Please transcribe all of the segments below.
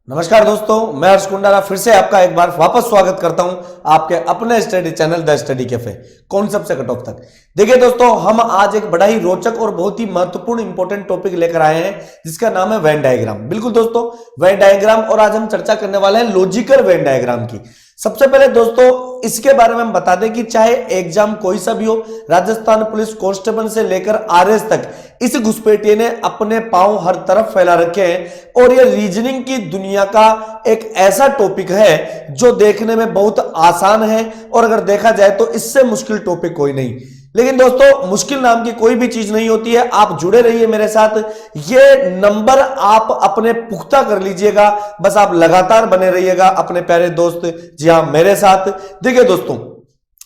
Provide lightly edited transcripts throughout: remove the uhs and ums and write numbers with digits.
नमस्कार दोस्तों, मैं हर्ष कुंडारा फिर से आपका एक बार वापस स्वागत करता हूं आपके अपने study channel the study cafe concept से कट ऑफ तक। देखिए दोस्तों, हम आज एक बड़ा ही रोचक और बहुत ही महत्वपूर्ण इंपॉर्टेंट टॉपिक लेकर आए हैं जिसका नाम है वेन डायग्राम। बिल्कुल दोस्तों, वेन डायग्राम, और आज हम चर्चा करने वाले हैं लॉजिकल वेन डायग्राम की। सबसे पहले दोस्तों इसके बारे में हम बता दें कि चाहे एग्जाम कोई सा भी हो, राजस्थान पुलिस कांस्टेबल से लेकर आरएस तक, इस घुसपैठिए ने अपने पांव हर तरफ फैला रखे हैं। और ये रीजनिंग की दुनिया का एक ऐसा टॉपिक है जो देखने में बहुत आसान है, और अगर देखा जाए तो इससे मुश्किल टॉपिक कोई नहीं। लेकिन दोस्तों, मुश्किल नाम की कोई भी चीज नहीं होती है। आप जुड़े रहिए मेरे साथ, ये नंबर आप अपने पुख्ता कर लीजिएगा, बस आप लगातार बने रहिएगा अपने प्यारे दोस्त, जी हां, मेरे साथ। देखिए दोस्तों,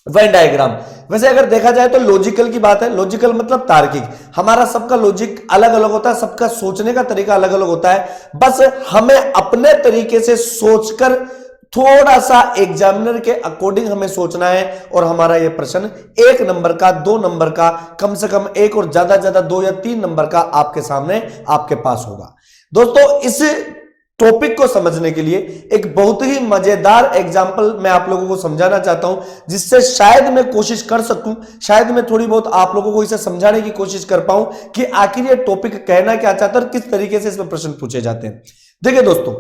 वेन डायग्राम वैसे अगर देखा जाए तो लॉजिकल की बात है। लॉजिकल मतलब तार्किक। हमारा सबका लॉजिक अलग अलग होता है, सबका सोचने का तरीका अलग अलग होता है। बस हमें अपने तरीके से सोचकर थोड़ा सा एग्जामिनर के अकॉर्डिंग हमें सोचना है, और हमारा यह प्रश्न 1 नंबर का, 2 नंबर का, कम से कम 1 और ज्यादा 2 या 3 नंबर का आपके सामने आपके पास होगा। दोस्तों, इस टॉपिक को समझने के लिए एक बहुत ही मजेदार एग्जाम्पल मैं आप लोगों को समझाना चाहता हूं, जिससे शायद मैं कोशिश कर सकूं, शायद मैं थोड़ी बहुत आप लोगों को इसे समझाने की कोशिश कर पाऊं कि आखिर ये टॉपिक कहना क्या चाहता है और किस तरीके से इसमें प्रश्न पूछे जाते हैं। देखिए दोस्तों,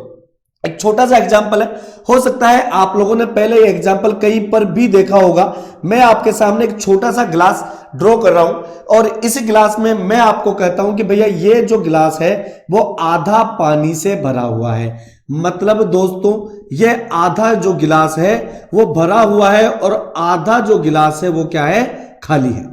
एक छोटा सा एग्जाम्पल है, हो सकता है आप लोगों ने पहले ये एग्जाम्पल कहीं पर भी देखा होगा। मैं आपके सामने एक छोटा सा ग्लास ड्रॉ कर रहा हूं, और इस ग्लास में मैं आपको कहता हूं कि भैया ये जो ग्लास है वो आधा पानी से भरा हुआ है। मतलब दोस्तों, ये आधा जो गिलास है वो भरा हुआ है, और आधा जो गिलास है वो क्या है, खाली है।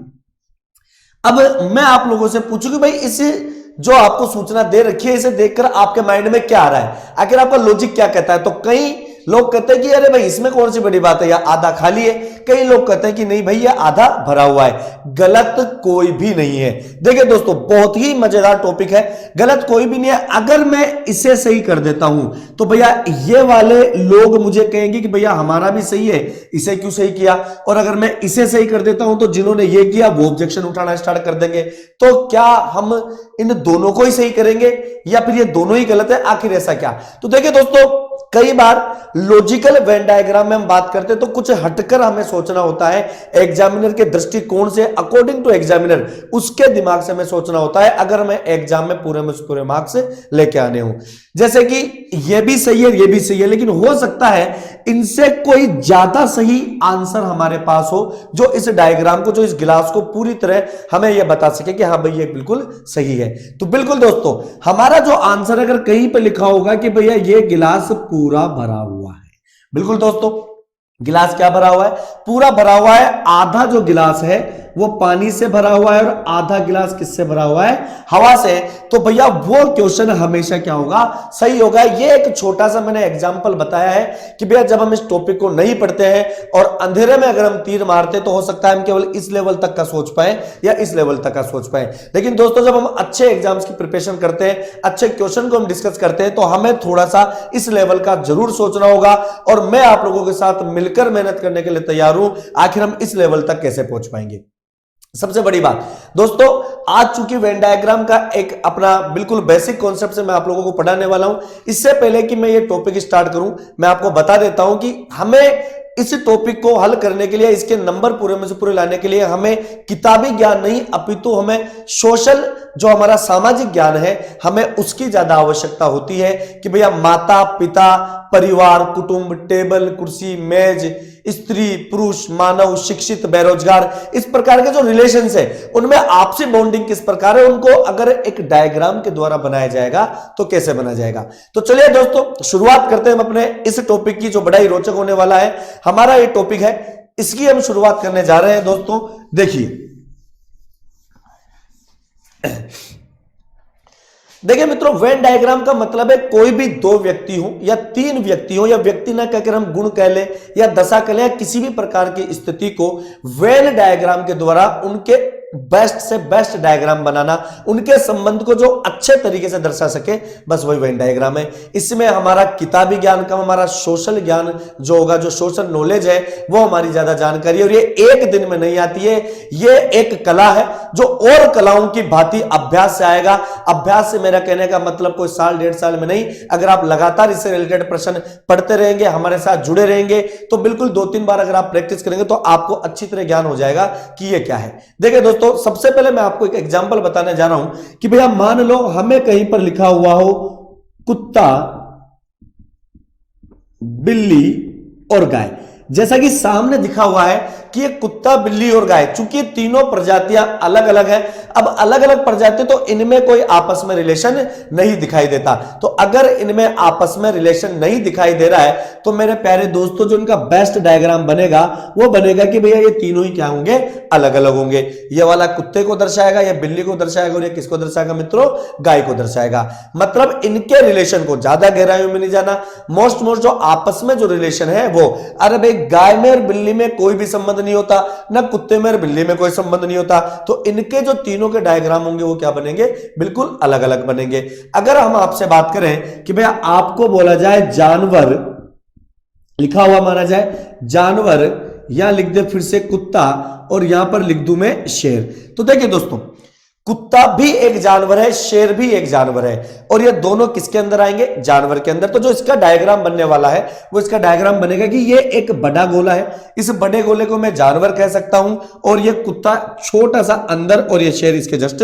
अब मैं आप लोगों से पूछूं कि भाई इसे जो आपको सूचना दे रखी है, इसे देखकर आपके माइंड में क्या आ रहा है, आखिर आपका लॉजिक क्या कहता है। तो कई लोग कहते हैं कि अरे भाई इसमें कौन सी बड़ी बात है, या आधा खाली है। कई लोग कहते हैं कि नहीं भाई ये आधा भरा हुआ है। गलत कोई भी नहीं है। देखिए दोस्तों, बहुत ही मजेदार टॉपिक है, गलत कोई भी नहीं है। अगर मैं इसे सही कर देता हूं तो भैया ये वाले लोग मुझे कहेंगे कि भैया हमारा भी सही है, इसे क्यों सही किया। और अगर मैं इसे सही कर देता हूं तो जिन्होंने ये किया वो ऑब्जेक्शन उठाना स्टार्ट कर देंगे। तो क्या हम इन दोनों को ही सही करेंगे, या फिर ये दोनों ही गलत है, आखिर ऐसा क्या। तो देखिए दोस्तों, कई बार लॉजिकल वेन डायग्राम में हम बात करते हैं तो कुछ हटकर हमें सोचना होता है। एग्जामिनर के दृष्टिकोण से, अकॉर्डिंग टू एग्जामिनर, उसके दिमाग से हमें सोचना होता है, अगर मैं एग्जाम में पूरे मार्क्स लेके आने हूं। जैसे कि ये भी सही है, ये भी सही है, लेकिन हो सकता है इनसे कोई ज्यादा सही आंसर हमारे पास हो, जो इस डायग्राम को, जो इस गिलास को पूरी तरह हमें यह बता सके कि हाँ भाई ये बिल्कुल सही है। तो बिल्कुल दोस्तों, हमारा जो आंसर अगर कहीं पे लिखा होगा कि भैया ये गिलास पूरा भरा हुआ है, बिल्कुल दोस्तों, गिलास क्या भरा हुआ है, पूरा भरा हुआ है। आधा जो गिलास है वो पानी से भरा हुआ है, और आधा गिलास किससे भरा हुआ है, हवा से। तो भैया वो क्वेश्चन हमेशा क्या होगा, सही होगा। ये एक छोटा सा मैंने एग्जांपल बताया है कि भैया जब हम इस टॉपिक को नहीं पढ़ते हैं और अंधेरे में अगर हम तीर मारते तो हो सकता है हम केवल इस लेवल तक का सोच पाए या इस लेवल तक का सोच पाए। लेकिन दोस्तों, जब हम अच्छे एग्जाम्स की प्रिपरेशन करते हैं, अच्छे क्वेश्चन को हम डिस्कस करते हैं, तो हमें थोड़ा सा इस लेवल का जरूर सोचना होगा। और मैं आप लोगों के साथ मिलकर मेहनत करने के लिए तैयार हूं। आखिर हम इस लेवल तक कैसे पहुंच पाएंगे। सबसे बड़ी बात दोस्तों, आज चूंकि वेन डायग्राम का एक अपना बिल्कुल बेसिक कॉन्सेप्ट से मैं आप लोगों को पढ़ाने वाला हूं, इससे पहले कि मैं ये टॉपिक स्टार्ट करूं, मैं आपको बता देता हूं कि हमें इस टॉपिक को हल करने के लिए, इसके नंबर पूरे में से पूरे लाने के लिए हमें किताबी ज्ञान नहीं, अपितु हमें सोशल, जो हमारा सामाजिक ज्ञान है, हमें उसकी ज्यादा आवश्यकता होती है। कि भैया माता पिता, परिवार, कुटुंब, टेबल, कुर्सी, मेज, स्त्री, पुरुष, मानव, शिक्षित, बेरोजगार, इस प्रकार के जो रिलेशंस है उनमें आपसी बॉन्डिंग किस प्रकार है, उनको अगर एक डायग्राम के द्वारा बनाया जाएगा तो कैसे बना जाएगा। तो चलिए दोस्तों, शुरुआत करते हैं हम अपने इस टॉपिक की, जो बड़ा ही रोचक होने वाला है। हमारा ये टॉपिक है, इसकी हम शुरुआत करने जा रहे हैं। दोस्तों देखिए देखिए मित्रों, वेन डायग्राम का मतलब है कोई भी 2 व्यक्ति हो या 3 व्यक्ति हो, या व्यक्ति ना कहकर हम गुण कह ले या दशा कह ले, या किसी भी प्रकार की स्थिति को वेन डायग्राम के द्वारा उनके बेस्ट से बेस्ट डायग्राम बनाना, उनके संबंध को जो अच्छे तरीके से दर्शा सके, बस वही वेन डायग्राम है। इसमें हमारा किताबी ज्ञान कम, हमारा सोशल ज्ञान जो होगा, जो सोशल नॉलेज है वो हमारी ज्यादा जानकारी, और ये एक दिन में नहीं आती है, ये एक कला है जो और कलाओं की भांति अभ्यास से आएगा। अभ्यास से मेरा कहने का मतलब कोई साल 1.5 साल में नहीं, अगर आप लगातार इससे रिलेटेड प्रश्न पढ़ते रहेंगे, हमारे साथ जुड़े रहेंगे, तो बिल्कुल 2-3 बार अगर आप प्रैक्टिस करेंगे तो आपको अच्छी तरह ज्ञान हो जाएगा कि ये क्या है। देखिए दोस्तों, सबसे पहले मैं आपको एक एग्जांपल बताने जा रहा हूं कि भैया मान लो हमें कहीं पर लिखा हुआ हो कुत्ता, बिल्ली और गाय। जैसा कि सामने दिखा हुआ है कि ये कुत्ता, बिल्ली और गाय, चूंकि तीनों प्रजातियां अलग अलग हैं, अब अलग अलग प्रजाति तो इनमें कोई आपस में रिलेशन नहीं दिखाई देता। तो अगर इनमें आपस में रिलेशन नहीं दिखाई दे रहा है तो मेरे प्यारे दोस्तों, जो इनका बेस्ट डायग्राम बनेगा वो बनेगा कि भैया ये तीनों ही क्या होंगे, अलग अलग होंगे। ये वाला कुत्ते को दर्शाएगा, ये बिल्ली को दर्शाएगा, और ये किसको दर्शाएगा मित्रों, गाय को दर्शाएगा। मतलब इनके रिलेशन को ज्यादा गहराइयों में नहीं जाना, मोस्ट जो आपस में जो रिलेशन है वो, अरे भाई गाय में और बिल्ली में कोई भी संबंध नहीं होता, ना कुत्ते में और बिल्ली में कोई संबंध नहीं होता, तो इनके जो तीनों के डायग्राम होंगे वो क्या बनेंगे, बिल्कुल अलग अलग बनेंगे। अगर हम आपसे बात करें कि भैया आपको बोला जाए जानवर, लिखा हुआ माना जाए जानवर, यहां लिख दे फिर से कुत्ता, और यहां पर लिख दूं मैं शेर। तो देखिए दोस्तों, कुत्ता भी एक जानवर है, शेर भी एक जानवर है, और ये दोनों किसके अंदर आएंगे, जानवर के अंदर। तो जो इसका डायग्राम बनने वाला है वो इसका डायग्राम बनेगा कि ये एक बड़ा गोला है, इस बड़े गोले को मैं जानवर कह सकता हूं, और ये कुत्ता छोटा सा अंदर, और ये शेर इसके जस्ट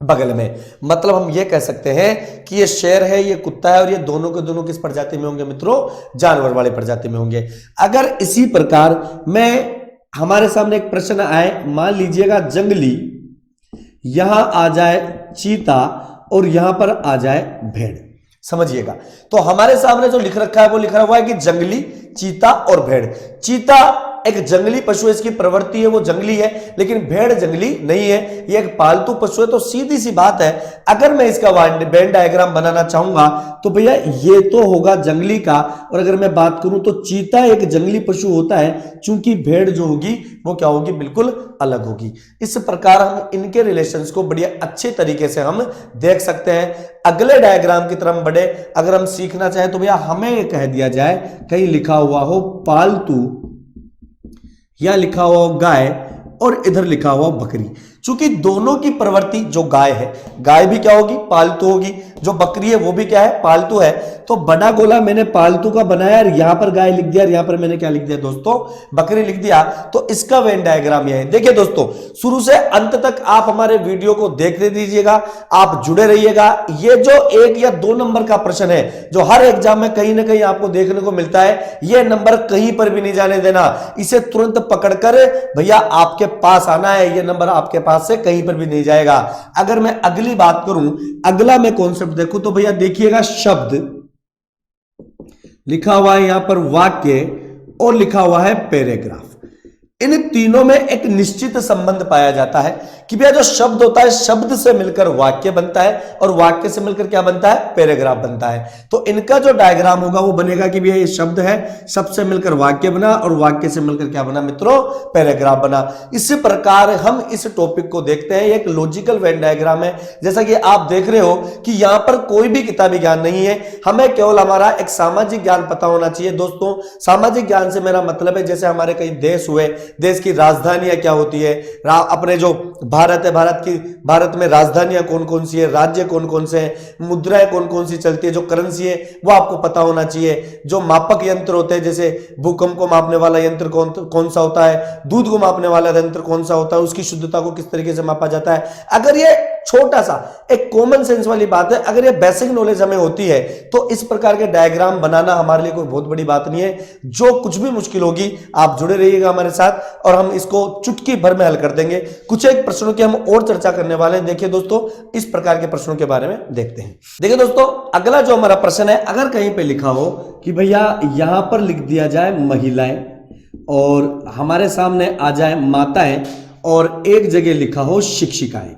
बगल में। मतलब हम ये कह सकते हैं कि ये शेर है, ये कुत्ता है, और ये दोनों के दोनों किस प्रजाति में होंगे मित्रों, जानवर वाले प्रजाति में होंगे। अगर इसी प्रकार मैं, हमारे सामने एक प्रश्न आए, मान लीजिएगा जंगली, यहां आ जाए चीता, और यहां पर आ जाए भेड़, समझिएगा। तो हमारे सामने जो लिख रखा है वो लिखा हुआ है कि जंगली, चीता और भेड़। चीता एक जंगली पशु है, इसकी प्रवृत्ति है वो जंगली है, लेकिन भेड़ जंगली नहीं है, ये एक पालतू पशु है। तो सीधी सी बात है, अगर मैं इसका वेन डायग्राम बनाना चाहूंगा तो भैया ये तो होगा जंगली का, और अगर मैं बात करूं तो चीता एक जंगली पशु होता है, चूंकि भेड़ जो होगी वो क्या होगी, बिल्कुल अलग होगी। इस प्रकार हम इनके रिलेशंस को बड़ी अच्छे तरीके से हम देख सकते हैं। अगले डायग्राम की तरफ बढ़े, अगर हम सीखना चाहें तो भैया हमें कह दिया जाए, कहीं लिखा हुआ हो पालतू, या लिखा हुआ गाय, और इधर लिखा हुआ बकरी। चूंकि दोनों की प्रवृत्ति, जो गाय है, गाय भी क्या होगी, पालतू होगी, जो बकरी है वो भी क्या है, पालतू है। तो बड़ा गोला मैंने पालतू का बनाया, और यहां पर गाय लिख दिया, और यहां पर मैंने क्या लिख दिया दोस्तों, बकरी लिख दिया। तो इसका वेन डायग्राम यह है। देखिए दोस्तों, शुरू से अंत तक आप हमारे वीडियो को देखते दीजिएगा, आप जुड़े रहिएगा। ये जो 1 या 2 नंबर का प्रश्न है, जो हर एग्जाम में कहीं ना कहीं आपको देखने को मिलता है, यह नंबर कहीं पर भी नहीं जाने देना, इसे तुरंत पकड़कर भैया आपके पास आना है। यह नंबर आपके पास से कहीं पर भी नहीं जाएगा। अगर मैं अगली बात करूं, अगला मैं कॉन्सेप्ट देखूं, तो भैया देखिएगा शब्द लिखा हुआ है यहां पर वाक्य, और लिखा हुआ है पैराग्राफ। इन तीनों में एक निश्चित संबंध पाया जाता है कि भैया जो शब्द होता है, शब्द से मिलकर वाक्य बनता है, और वाक्य से मिलकर क्या बनता है, पैराग्राफ बनता है। तो इनका जो डायग्राम होगा वो बनेगा कि भैया ये शब्द है, शब्द से मिलकर वाक्य बना, और वाक्य से मिलकर क्या बना मित्रों, पैराग्राफ बना। इसी प्रकार हम इस टॉपिक को देखते हैं, एक लॉजिकल वेन डायग्राम है। जैसा कि आप देख रहे हो कि यहां पर कोई भी किताबी ज्ञान नहीं है, हमें केवल हमारा एक सामाजिक ज्ञान पता होना चाहिए। दोस्तों, सामाजिक ज्ञान से मेरा मतलब है, जैसे हमारे कई देश हुए, देश की राजधानियां क्या होती है, अपने जो भारत है, भारत में राजधानियां कौन कौन सी है, राज्य कौन कौन से हैं, मुद्राएं कौन कौन सी चलती है, जो करेंसी है वो आपको पता होना चाहिए। जो मापक यंत्र होते हैं, जैसे भूकंप को मापने वाला यंत्र कौन सा होता है, दूध को मापने वाला यंत्र कौन सा होता है, उसकी शुद्धता को किस तरीके से मापा जाता है। अगर ये छोटा सा एक कॉमन सेंस वाली बात है, अगर ये बेसिक नॉलेज हमें होती है, तो इस प्रकार के डायग्राम बनाना हमारे लिए कोई बहुत बड़ी बात नहीं है। जो कुछ भी मुश्किल होगी, आप जुड़े रहिएगा हमारे साथ, और हम इसको चुटकी भर में हल कर देंगे। कुछ एक प्रश्नों की हम और चर्चा करने वाले हैं। देखिए दोस्तों, इस प्रकार के प्रश्नों के बारे में देखते हैं। देखिए दोस्तों, अगला जो हमारा प्रश्न है, अगर कहीं पे लिखा हो कि भैया यहां पर लिख दिया जाए महिलाएं, और हमारे सामने आ जाए माताएं, और एक जगह लिखा हो शिक्षिकाएं,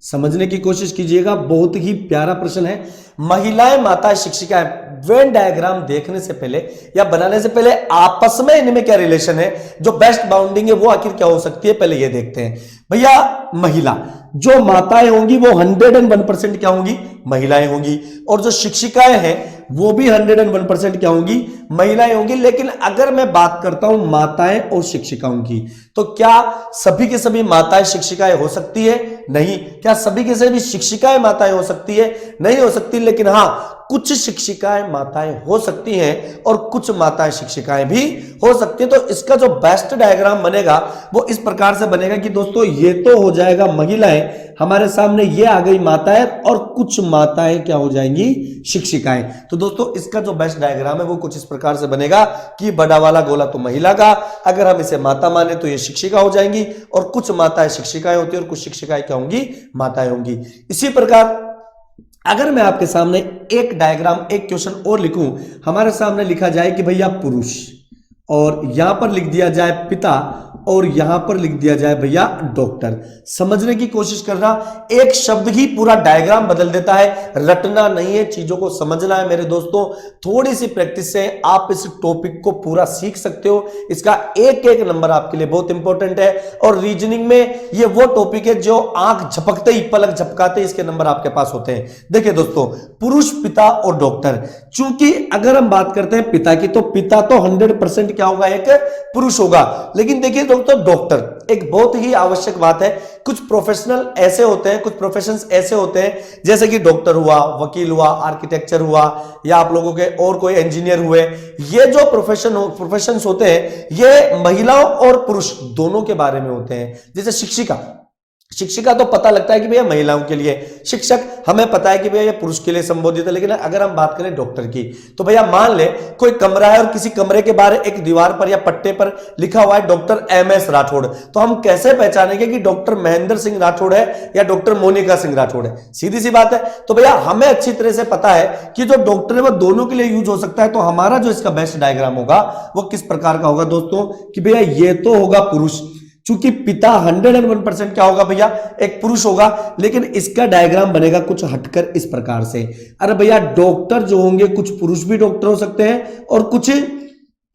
समझने की कोशिश कीजिएगा, बहुत ही प्यारा प्रश्न है। महिलाएं माताएं शिक्षिकाएं, वेन डायग्राम देखने से पहले या बनाने से पहले आपस में इनमें क्या रिलेशन है, जो बेस्ट बाउंडिंग है वो आखिर क्या हो सकती है, पहले ये देखते हैं। भैया महिला, जो माताएं होंगी वो 101% क्या होंगी, महिलाएं होंगी, और जो शिक्षिकाएं हैं वो भी 101% क्या होंगी, महिलाएं होंगी। लेकिन अगर मैं बात करता हूं माताएं और शिक्षिकाओं की, तो क्या सभी के सभी माताएं शिक्षिकाएं हो सकती है? नहीं। क्या सभी के सभी शिक्षिकाएं माताएं हो सकती है? नहीं हो सकती। लेकिन हां, कुछ शिक्षिकाएं माताएं हो सकती हैं और कुछ माताएं शिक्षिकाएं भी हो सकती हैं। तो इसका जो बेस्ट डायग्राम बनेगा वो इस प्रकार से बनेगा कि दोस्तों ये तो हो जाएगा महिलाएं, हमारे सामने ये आ गई माताएं, और कुछ माताएं क्या हो जाएंगी, शिक्षिकाएं। तो दोस्तों इसका जो बेस्ट डायग्राम है वो कुछ इस प्रकार से बनेगा कि बड़ा वाला गोला तो महिला का, अगर हम इसे माता माने तो ये शिक्षिका हो जाएंगी, और कुछ माताएं शिक्षिकाएं होती है और कुछ शिक्षिकाएं क्या होंगी, माताएं होंगी। इसी प्रकार अगर मैं आपके सामने एक डायग्राम, एक क्वेश्चन और लिखूं, हमारे सामने लिखा जाए कि भैया पुरुष, और यहां पर लिख दिया जाए पिता, और यहां पर लिख दिया जाए भैया डॉक्टर। समझने की कोशिश करना, एक शब्द ही पूरा डायग्राम बदल देता है। रटना नहीं है, चीजों को समझना है मेरे दोस्तों। थोड़ी सी प्रैक्टिस से आप इस टॉपिक को पूरा सीख सकते हो। इसका एक एक नंबर आपके लिए बहुत इंपॉर्टेंट है, और रीजनिंग में ये वो टॉपिक है जो आंख झपकते ही, पलक झपकाते ही इसके नंबर आपके पास होते हैं। देखिए दोस्तों, पुरुष, पिता और डॉक्टर, चूंकि अगर हम बात करते हैं पिता की, तो पिता तो 100% क्या होगा, एक पुरुष होगा। लेकिन देखिए दोस्तों, डॉक्टर एक बहुत ही आवश्यक बात है। कुछ प्रोफेशनल ऐसे होते हैं, कुछ प्रोफेशंस ऐसे होते हैं, जैसे कि डॉक्टर हुआ, वकील हुआ, आर्किटेक्चर हुआ, या आप लोगों के और कोई इंजीनियर हुए। ये जो प्रोफेशंस होते हैं, ये महिलाओं और पुरुष दोनों के बारे में होते हैं। जैसे शिक्षिका तो पता लगता है कि भैया महिलाओं के लिए, शिक्षक हमें पता है कि भैया ये पुरुष के लिए संबोधित है। लेकिन अगर हम बात करें डॉक्टर की, तो भैया मान ले कोई कमरा है और किसी कमरे के बाहर एक दीवार पर या पट्टे पर लिखा हुआ है डॉक्टर MS राठौड़, तो हम कैसे पहचानेंगे कि डॉक्टर महेंद्र सिंह राठौड़ है या डॉक्टर मोनिका सिंह राठौड़ है? सीधी सी बात है। तो भैया हमें अच्छी तरह से पता है कि जो डॉक्टर है वो दोनों के लिए यूज हो सकता है। तो हमारा जो इसका बेस्ट डायग्राम होगा वो किस प्रकार का होगा दोस्तों, कि भैया ये तो होगा पुरुष, चूंकि पिता 101% क्या होगा भैया, एक पुरुष होगा। लेकिन इसका डायग्राम बनेगा कुछ हटकर इस प्रकार से। अरे भैया डॉक्टर जो होंगे, कुछ पुरुष भी डॉक्टर हो सकते हैं और कुछ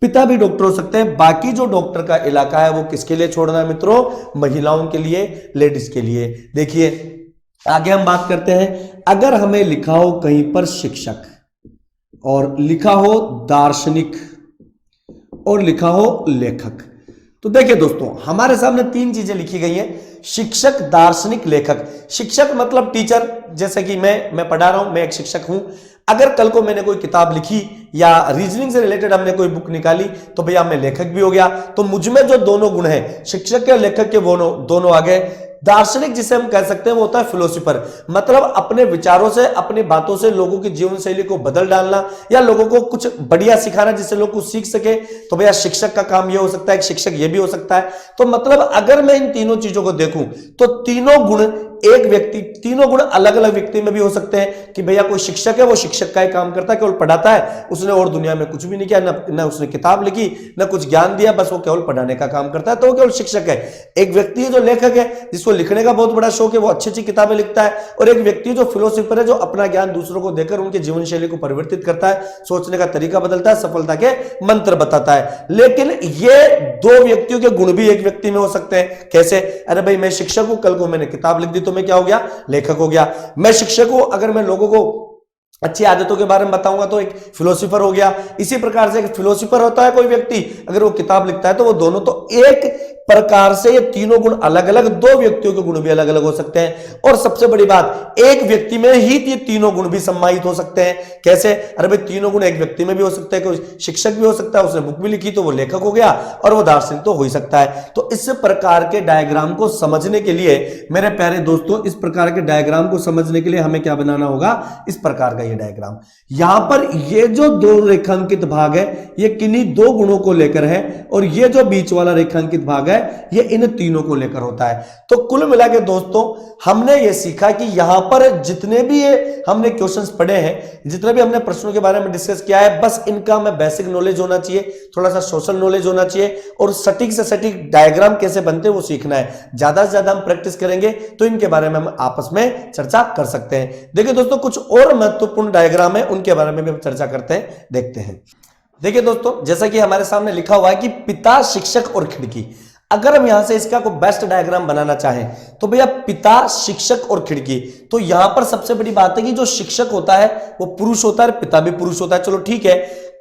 पिता भी डॉक्टर हो सकते हैं। बाकी जो डॉक्टर का इलाका है वो किसके लिए छोड़ना है मित्रों, महिलाओं के लिए, लेडीज के लिए। देखिए आगे हम बात करते हैं। अगर हमें लिखा हो कहीं पर शिक्षक, और लिखा हो दार्शनिक, और लिखा हो लेखक, तो देखिए दोस्तों हमारे सामने तीन चीजें लिखी गई हैं, शिक्षक, दार्शनिक, लेखक। शिक्षक मतलब टीचर, जैसे कि मैं पढ़ा रहा हूं, मैं एक शिक्षक हूं। अगर कल को मैंने कोई किताब लिखी या रीजनिंग से रिलेटेड हमने कोई बुक निकाली, तो भैया मैं लेखक भी हो गया। तो मुझमें जो दोनों गुण हैं, शिक्षक के और लेखक के, वो दोनों आ गए। दार्शनिक जिसे हम कह सकते हैं वो होता है फिलोसोफर, मतलब अपने विचारों से, अपनी बातों से लोगों की जीवन शैली को बदल डालना या लोगों को कुछ बढ़िया सिखाना जिससे लोग कुछ सीख सके। तो भैया शिक्षक का काम ये हो सकता है, एक शिक्षक ये भी हो सकता है। तो मतलब अगर मैं इन तीनों चीजों को देखूं तो तीनों गुण एक व्यक्ति, तीनों गुण अलग अलग व्यक्ति में भी हो सकते हैं। कि भैया कोई शिक्षक है, वो शिक्षक का ही काम करता है, केवल पढ़ाता है, उसने और दुनिया में कुछ भी नहीं किया, न उसने किताब लिखी, न कुछ ज्ञान दिया, बस वो केवल पढ़ाने का काम करता है, तो वो केवल शिक्षक है। एक व्यक्ति है जो लेखक है, जिसको लिखने का बहुत बड़ा शौक है, वो अच्छी अच्छी किताबें लिखता है। और एक व्यक्ति जो फिलोसोफर है, जो अपना ज्ञान दूसरों को देकर उनके जीवन शैली को परिवर्तित करता है, सोचने का तरीका बदलता है, सफलता के मंत्र बताता है। लेकिन ये दो व्यक्तियों के गुण भी एक व्यक्ति में हो सकते हैं। कैसे? अरे भाई मैं शिक्षक हूं, कल को मैंने किताब लिख दी तो मैं क्या हो गया, लेखक हो गया। मैं शिक्षक हूं, अगर मैं लोगों को अच्छी आदतों के बारे में बताऊंगा तो एक फिलोसोफर हो गया। इसी प्रकार से एक फिलोसोफर होता है कोई व्यक्ति, अगर वो किताब लिखता है तो वो दोनों, तो एक प्रकार से ये तीनों गुण अलग अलग, दो व्यक्तियों के गुण भी अलग अलग हो सकते हैं। और सबसे बड़ी बात, एक व्यक्ति में ही ये तीनों गुण भी सम्मानित हो सकते हैं। कैसे? अरे भाई तीनों गुण एक व्यक्ति में भी हो सकते हैं। कोई शिक्षक भी हो सकता है, उसने बुक भी लिखी तो वो लेखक हो गया, और वो दार्शनिक तो हो ही सकता है। तो इस प्रकार के डायग्राम को समझने के लिए मेरे प्यारे दोस्तों, इस प्रकार के डायग्राम को समझने के लिए हमें क्या बनाना होगा, इस प्रकार का ये डायग्राम। यहां पर ये जो दो रेखांकित भाग है, ये किन्हीं दो गुणों को लेकर है, और ये जो बीच वाला रेखांकित भाग है है ये इन तीनों को लेकर होता है। तो कुल मिला के दोस्तों हमने ये सीखा कि यहां पर जितने भी ये हमने क्वेश्चंस पढ़े हैं, जितने भी हमने प्रश्नों के बारे में डिस्कस किया है, बस इनका हमें बेसिक नॉलेज होना चाहिए, थोड़ा सा सोशल नॉलेज होना चाहिए और सटीक से सटीक डायग्राम कैसे बनते हैं वो सीखना है। ज्यादा से ज्यादा हम प्रैक्टिस करेंगे तो इनके बारे में हम आपस में चर्चा कर सकते हैं। देखिए दोस्तों कुछ और महत्वपूर्ण डायग्राम है, उनके बारे में भी हम चर्चा करते हैं, देखते हैं। देखिए दोस्तों जैसा कि हमारे सामने लिखा हुआ है कि पिता, शिक्षक और खिड़की। अगर हम यहां से इसका कोई बेस्ट डायग्राम बनाना चाहें तो भैया पिता, शिक्षक और खिड़की। तो यहां पर सबसे बड़ी बात है कि जो शिक्षक होता है वो पुरुष होता है, पिता भी पुरुष होता है। चलो ठीक है,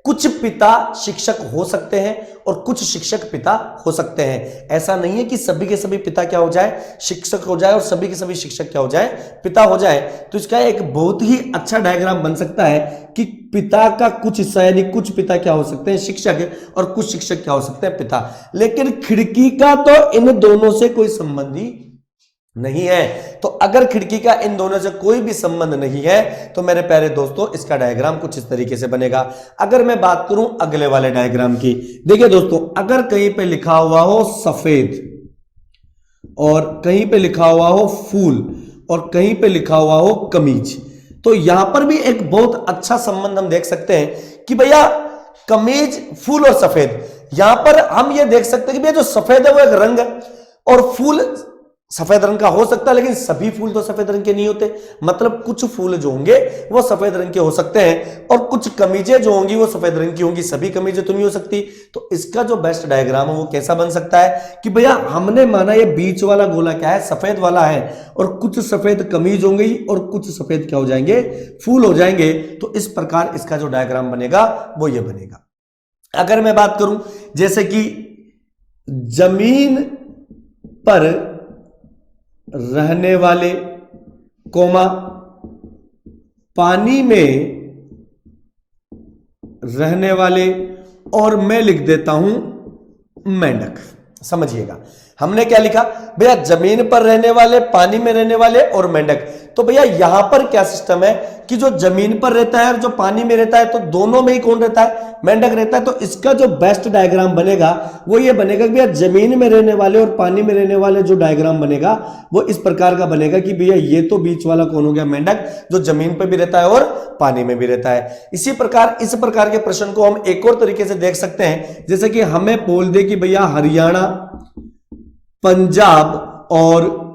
कुछ पिता शिक्षक हो सकते हैं और कुछ शिक्षक पिता हो सकते हैं। ऐसा नहीं है कि सभी के सभी पिता क्या हो जाए, शिक्षक हो जाए और सभी के सभी शिक्षक क्या हो जाए, पिता हो जाए। तो इसका एक बहुत ही अच्छा डायग्राम बन सकता है कि पिता का कुछ हिस्सा यानी कुछ पिता क्या हो सकते हैं, शिक्षक, और कुछ शिक्षक क्या हो सकते हैं, पिता। लेकिन खिड़की का तो इन दोनों से कोई संबंध ही नहीं है। तो अगर खिड़की का इन दोनों से कोई भी संबंध नहीं है तो मेरे प्यारे दोस्तों इसका डायग्राम कुछ इस तरीके से बनेगा। अगर मैं बात करूं अगले वाले डायग्राम की, देखिए दोस्तों अगर कहीं पे लिखा हुआ हो सफेद और कहीं पे लिखा हुआ हो फूल और कहीं पे लिखा हुआ हो कमीज, तो यहां पर भी एक बहुत अच्छा संबंध हम देख सकते हैं कि भैया कमीज, फूल और सफेद। यहां पर हम ये देख सकते हैं कि भैया जो सफेद है वो एक रंग है और फूल सफेद रंग का हो सकता है, लेकिन सभी फूल तो सफेद रंग के नहीं होते। मतलब कुछ फूल जो होंगे वो सफेद रंग के हो सकते हैं और कुछ कमीजें जो होंगी वो सफेद रंग की होंगी, सभी कमीजें तो नहीं हो सकती। तो इसका जो बेस्ट डायग्राम है वो कैसा बन सकता है कि भैया हमने माना ये बीच वाला गोला क्या है, सफेद वाला है और कुछ सफेद कमीज होंगी और कुछ सफेद क्या हो जाएंगे, फूल हो जाएंगे। तो इस प्रकार इसका जो डायग्राम बनेगा वो ये बनेगा। अगर मैं बात करूं जैसे कि जमीन पर रहने वाले कोमा पानी में रहने वाले और मैं लिख देता हूं मेंढक। समझिएगा हमने क्या लिखा भैया, जमीन पर रहने वाले, पानी में रहने वाले और मेंढक। तो भैया यहां पर क्या सिस्टम है कि जो जमीन पर रहता है और जो पानी में रहता है तो दोनों में ही कौन रहता है, मेंढक रहता है। तो इसका जो बेस्ट डायग्राम बनेगा वो ये बनेगा कि भैया जमीन में रहने वाले और पानी में रहने वाले जो डायग्राम बनेगा वो इस प्रकार का बनेगा कि भैया ये तो बीच वाला कौन हो गया, मेंढक, जो जमीन पर भी रहता है और पानी में भी रहता है। इसी प्रकार इस प्रकार के प्रश्न को हम एक और तरीके से देख सकते हैं, जैसे कि हमें बोल दे कि भैया हरियाणा, पंजाब और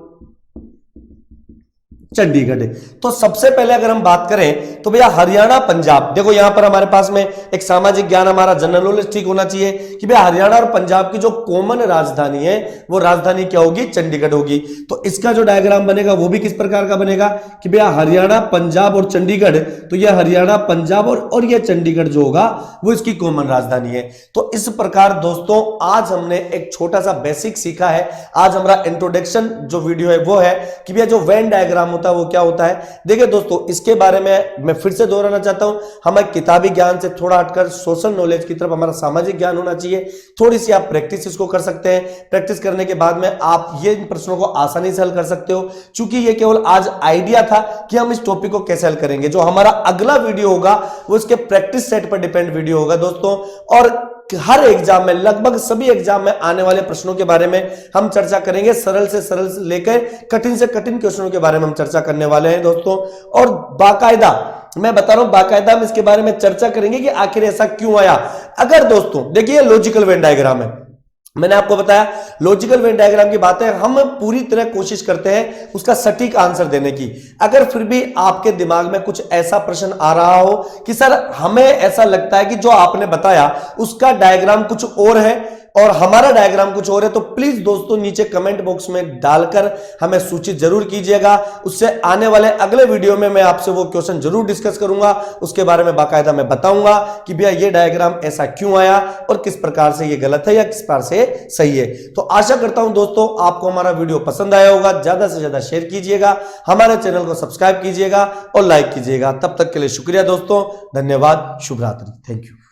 चंडीगढ़। तो सबसे पहले अगर हम बात करें तो भैया हरियाणा, पंजाब, देखो यहां पर हमारे पास में एक सामाजिक ज्ञान, हमारा जनरल नॉलेज ठीक होना चाहिए कि भैया हरियाणा और पंजाब की जो कॉमन राजधानी है वो राजधानी क्या होगी, चंडीगढ़ होगी। तो इसका जो डायग्राम बनेगा वो भी किस प्रकार का बनेगा कि भैया हरियाणा, पंजाब और चंडीगढ़। तो यह हरियाणा, पंजाब और यह चंडीगढ़ जो होगा वो इसकी कॉमन राजधानी है। तो इस प्रकार दोस्तों आज हमने एक छोटा सा बेसिक सीखा है। आज हमारा इंट्रोडक्शन जो वीडियो है वो है कि भैया जो वेन डायग्राम वो क्या होता है। देखिए दोस्तों इसके बारे में मैं फिर से दोहराना चाहता हूं, हमें किताबी ज्ञान से थोड़ा हटकर सोशल नॉलेज की तरफ हमारा सामाजिक ज्ञान होना चाहिए। थोड़ी सी आप प्रैक्टिस इसको कर सकते हैं। प्रैक्टिस करने के बाद में आप ये प्रश्नों को आसानी से हल कर सकते हो। चूंकि ये केवल आज आइडिया था कि हम इस टॉपिक को कैसे हल करेंगे। जो हमारा अगला वीडियो होगा वो इसके प्रैक्टिस सेट पर डिपेंड वीडियो होगा दोस्तों। और हर एग्जाम में, लगभग सभी एग्जाम में आने वाले प्रश्नों के बारे में हम चर्चा करेंगे। सरल से सरल से लेकर कठिन से कठिन क्वेश्चनों के बारे में हम चर्चा करने वाले हैं दोस्तों। और बाकायदा मैं बता रहा हूं, बाकायदा हम इसके बारे में चर्चा करेंगे कि आखिर ऐसा क्यों आया। अगर दोस्तों देखिए लॉजिकल वेन डायग्राम है, मैंने आपको बताया लॉजिकल वेन डायग्राम की बात है, हम पूरी तरह कोशिश करते हैं उसका सटीक आंसर देने की। अगर फिर भी आपके दिमाग में कुछ ऐसा प्रश्न आ रहा हो कि सर हमें ऐसा लगता है कि जो आपने बताया उसका डायग्राम कुछ और है और हमारा डायग्राम कुछ और है, तो प्लीज दोस्तों नीचे कमेंट बॉक्स में डालकर हमें सूचित जरूर कीजिएगा। उससे आने वाले अगले वीडियो में मैं आपसे वो क्वेश्चन जरूर डिस्कस करूंगा, उसके बारे में बाकायदा मैं बताऊंगा कि भैया ये डायग्राम ऐसा क्यों आया और किस प्रकार से ये गलत है या किस प्रकार से सही है। तो आशा करता हूं दोस्तों आपको हमारा वीडियो पसंद आया होगा। ज्यादा से ज्यादा शेयर कीजिएगा, हमारे चैनल को सब्सक्राइब कीजिएगा और लाइक कीजिएगा। तब तक के लिए शुक्रिया दोस्तों, धन्यवाद, शुभ रात्रि, थैंक यू।